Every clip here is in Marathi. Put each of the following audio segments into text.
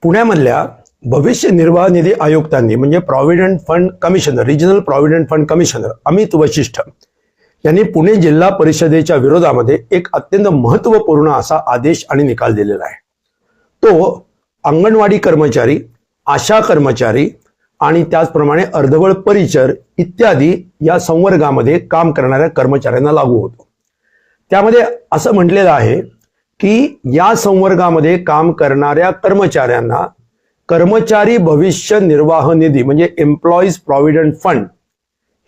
पुण्यामधल्या भविष्य निर्वाह निधी आयुक्तांनी म्हणजे provident fund commissioner, regional provident fund commissioner Amit Vashishth यांनी पुणे जिल्हा परिषदेच्या विरोधामध्ये एक अत्यंत महत्त्वपूर्ण असा आदेश आणि निकाल दिलेला आहे। तो अंगणवाडी कर्मचारी, आशा कर्मचारी आणि त्याचप्रमाणे अर्धवट परिचर इत्यादी या संवर्गामध्ये काम करणाऱ्या कर्मचाऱ्यांना लागू होतो। त्यामध्ये असं म्हटलेलं आहे की या संवर्गामध्ये काम करणाऱ्या कर्मचाऱ्यांना कर्मचारी भविष्य निर्वाह निधी म्हणजे एम्प्लॉईज प्रॉव्हिडंट फंड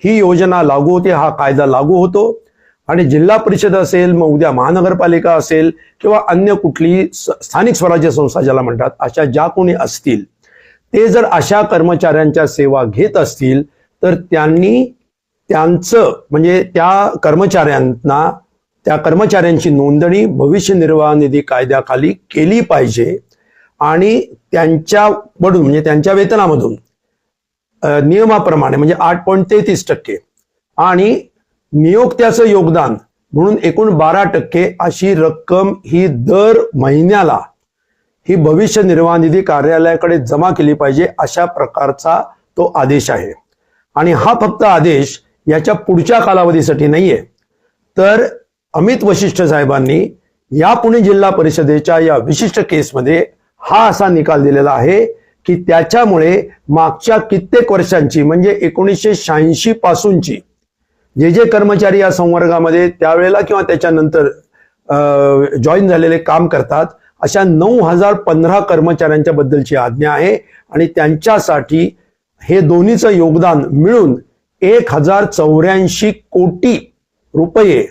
ही योजना लागू होते, हा कायदा लागू होतो। आणि जिल्हा परिषद असेल, मग उद्या महानगरपालिका असेल किंवा अन्य कुठली स्थानिक स्वराज्य संस्था ज्याला म्हणतात, अशा ज्या कोणी असतील ते जर अशा कर्मचाऱ्यांच्या सेवा घेत असतील तर त्यांनी त्यांचं म्हणजे त्या कर्मचाऱ्यांची नोंदणी भविष्य निर्वाह निधी कायद्याखाली केली पाहिजे आणि त्यांच्याकडून म्हणजे त्यांच्या वेतनामधून नियमाप्रमाणे म्हणजे 8.33% आणि नियोक्त्याचं योगदान म्हणून एकूण 12% अशी रक्कम ही दर महिन्याला ही भविष्य निर्वाह निधी कार्यालयाकडे जमा केली पाहिजे, अशा प्रकारचा तो आदेश आहे। आणि हा फक्त आदेश याच्या पुढच्या कालावधीसाठी नाहीये, तर अमित वशिष्ठ साहेबांनी या पुणे जिल्हा परिषदेच्या या विशिष्ट केसमध्ये हा असा निकाल दिलेला आहे की त्याच्यामुळे मागच्या कित्येक वर्षांची म्हणजे 1986 पासूनची जे कर्मचारी या संवर्गामध्ये त्यावेळेला किंवा त्याच्यानंतर जॉईन झालेले काम करतात अशा 9015 कर्मचाऱ्यांच्या बद्दलची आज्ञा आहे। आणि त्यांच्यासाठी हे दोन्हीचं योगदान मिळून 1084 कोटी रुपये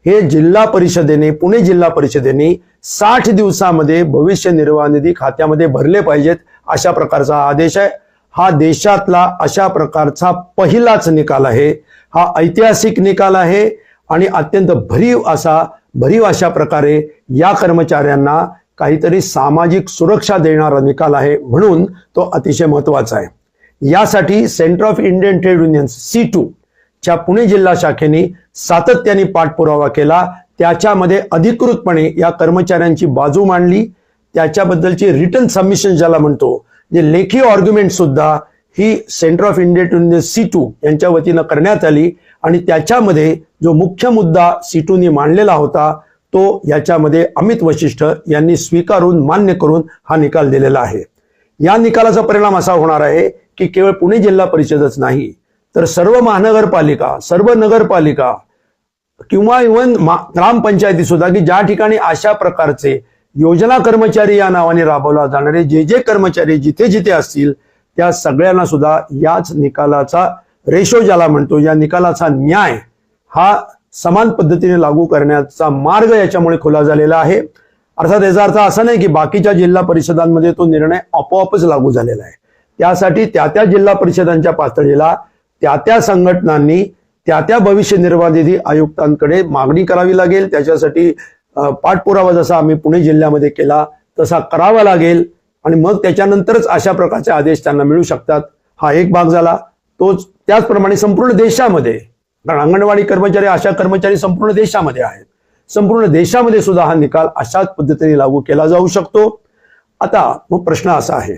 हे जिल्हा परिषदेने, पुणे जिल्हा परिषदेने 60 दिवसामध्ये भविष्य निर्वाह निधी खात्यामध्ये भरले पाहिजेत, अशा प्रकारचा आदेश आहे। हा देशातला अशा प्रकारचा पहिलाच निकाल आहे, हा ऐतिहासिक निकाल आहे आणि अत्यंत भरीव अशा प्रकारे या कर्मचाऱ्यांना काहीतरी सामाजिक सुरक्षा देणारा निकाल आहे, म्हणून तो अतिशय महत्त्वाचा आहे। यासाठी centre of Indian trade unions C2 च्या पुणे जिल्हा शाखेने सातत्याने पाठपुरावा केला, त्याच्यामध्ये अधिकृतपणे या कर्मचाऱ्यांची बाजू मांडली, त्याच्याबद्दलची रिटन सबमिशन ज्याला म्हणतो जे लेखी आर्ग्युमेंट सुद्धा ही centre of Indian trade unions C2 यांच्या वतीनं करण्यात आली। आणि त्याच्यामध्ये जो मुख्य मुद्दा C2 ने मांडलेला होता तो याच्यामध्ये अमित वशिष्ठ यांनी स्वीकारून मान्य करून हा निकाल दिलेला आहे। या निकालाचा परिणाम असा होणार आहे की केवळ पुणे जिल्हा परिषदच नाही तर सर्व महानगरपालिका, सर्व नगरपालिका किंवा इव्हन ग्रामपंचायती सुद्धा की ज्या ठिकाणी अशा प्रकारचे योजना कर्मचारी या नावाने राबवला जाणारे जे कर्मचारी जिथे जिथे असतील त्या सगळ्यांना सुद्धा याच निकालाचा रेशो ज्याला म्हणतो, या निकालाचा न्याय हा समान पद्धतीने लागू करण्याचा मार्ग याच्यामुळे खुला झालेला आहे। अर्थात याचा अर्थ असा नाही की बाकीच्या जिल्हा परिषदांमध्ये तो निर्णय आपोआपच लागू झालेला आहे। त्यासाठी त्या जिल्हा परिषदांच्या पातळीला त्या संघटनांनी त्या भविष्य निर्वाह निधी आयुक्तांकडे मागणी करावी लागेल। त्याच्यासाठी पाठपुरावा जसा आम्ही पुणे जिल्ह्यामध्ये केला तसा करावा लागेल आणि मग त्याच्यानंतरच अशा प्रकारचे आदेश त्यांना मिळू शकतात। हा एक भाग झाला। तोच त्याचप्रमाणे संपूर्ण देशामध्ये, कारण अंगणवाडी कर्मचारी, आशा कर्मचारी संपूर्ण देशामध्ये आहेत, संपूर्ण देशामध्ये सुद्धा हा निकाल अशाच पद्धतीने लागू केला जाऊ शकतो। आता मग प्रश्न असा आहे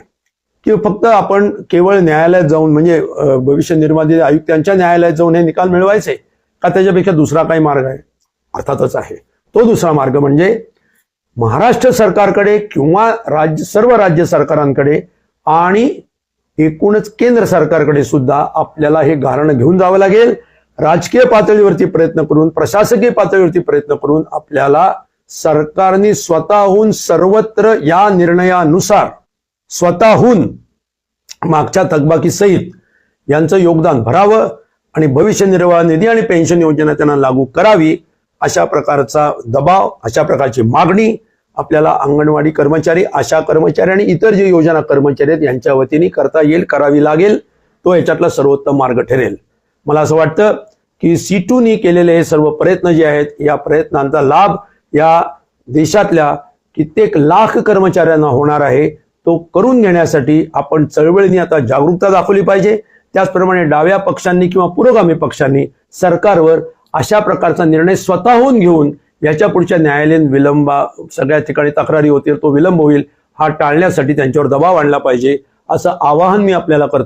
की फक्त आपण केवळ न्यायालयात जाऊन म्हणजे भविष्य निर्वाह निधी आयुक्तांच्या न्यायालयात जाऊन हे निकाल मिळवायचे का, त्याच्यापेक्षा दुसरा काही मार्ग आहे? अर्थातच आहे। तो दुसरा मार्ग म्हणजे महाराष्ट्र सरकारकडे किंवा सर्व राज्य सरकारांकडे आणि एकूणच केंद्र सरकारकडे सुद्धा आपल्याला हे गाऱ्हाण घेऊन जावं लागेल। राजकीय पातळीवरती प्रयत्न करून, प्रशासकीय पातळीवरती प्रयत्न करून आपल्याला सरकारने स्वतःहून सर्वत्र या निर्णयानुसार स्वतःहून मागच्या थकबाकी सहित यांचं योगदान भरावं आणि भविष्य निर्वाह निधी आणि पेन्शन योजना त्यांना लागू करावी, अशा प्रकारचा दबाव, अशा प्रकारची मागणी आपल्याला अंगणवाडी कर्मचारी, आशा कर्मचारी आणि इतर जे योजना कर्मचारी आहेत यांच्या वतीने करता येईल, करावी लागेल। तो याच्यातला सर्वोत्तम मार्ग ठरेल। मला असं वाटतं की C2 ने केलेले हे सर्व प्रयत्न जे आहेत, या प्रयत्नांचा लाभ या देशातल्या कित्येक लाख कर्मचाऱ्यांना होणार आहे। तो करून घेण्यासाठी आपण चळवळीने आता जागरूकता दाखवली पाहिजे। त्याचप्रमाणे डाव्या पक्षांनी किंवा पुरोगामी पक्षांनी सरकारवर अशा प्रकारचा निर्णय स्वतःहून घेऊन याच्या पुढच्या न्यायालयीन विलंब, सगळ्या ठिकाणी तक्रारी होतील, तो विलंब होईल हा टाळण्यासाठी त्यांच्यावर दबाव आणला पाहिजे असं आवाहन मी आपल्याला करतो.